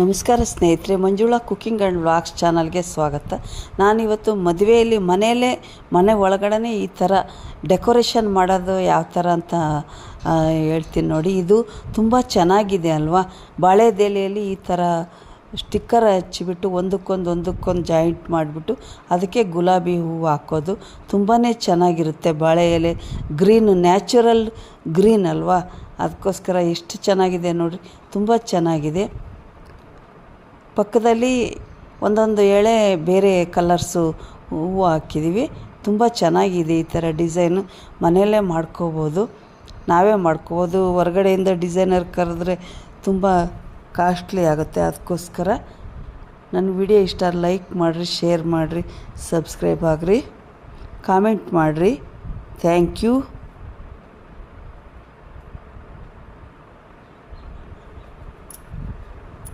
ನಮಸ್ಕಾರ ಸ್ನೇಹಿತರೆ, Manjula cooking and vlogs ಚಾನಲ್ಗೆ ಸ್ವಾಗತ. ನಾನಿವತ್ತು ಮದುವೆಯಲ್ಲಿ ಮನೆ ಒಳಗಡೆ ಈ ಥರ ಡೆಕೋರೇಷನ್ ಮಾಡೋದು ಯಾವ ಥರ ಅಂತ ಹೇಳ್ತೀನಿ ನೋಡಿ. ಇದು ತುಂಬ ಚೆನ್ನಾಗಿದೆ ಅಲ್ವಾ. ಬಾಳೆದೆಲೆಯಲ್ಲಿ ಈ ಥರ ಸ್ಟಿಕ್ಕರ್ ಹಚ್ಚಿಬಿಟ್ಟು ಒಂದಕ್ಕೊಂದು ಜಾಯಿಂಟ್ ಮಾಡಿಬಿಟ್ಟು ಅದಕ್ಕೆ ಗುಲಾಬಿ ಹೂವು ಹಾಕೋದು ತುಂಬಾ ಚೆನ್ನಾಗಿರುತ್ತೆ. ಬಾಳೆ ಎಲೆ ಗ್ರೀನ್, ನ್ಯಾಚುರಲ್ ಗ್ರೀನ್ ಅಲ್ವಾ, ಅದಕ್ಕೋಸ್ಕರ ಎಷ್ಟು ಚೆನ್ನಾಗಿದೆ ನೋಡಿರಿ, ತುಂಬ ಚೆನ್ನಾಗಿದೆ. ಪಕ್ಕದಲ್ಲಿ ಒಂದೊಂದು ಎಳೆ ಬೇರೆ ಕಲರ್ಸು ಹೂವು ಹಾಕಿದ್ದೀವಿ. ತುಂಬ ಚೆನ್ನಾಗಿದೆ. ಈ ಥರ ಡಿಸೈನು ಮನೆಯಲ್ಲೇ ಮಾಡ್ಕೋಬೋದು, ನಾವೇ ಮಾಡ್ಕೋಬೋದು. ಹೊರಗಡೆಯಿಂದ ಡಿಸೈನರ್ ಕರೆದ್ರೆ ತುಂಬ ಕಾಸ್ಟ್ಲಿ ಆಗುತ್ತೆ. ಅದಕ್ಕೋಸ್ಕರ ನನ್ನ ವಿಡಿಯೋ ಇಷ್ಟ ಲೈಕ್ ಮಾಡಿರಿ, ಶೇರ್ ಮಾಡಿರಿ, ಸಬ್ಸ್ಕ್ರೈಬ್ ಆಗಿರಿ, ಕಾಮೆಂಟ್ ಮಾಡಿರಿ. Thank you.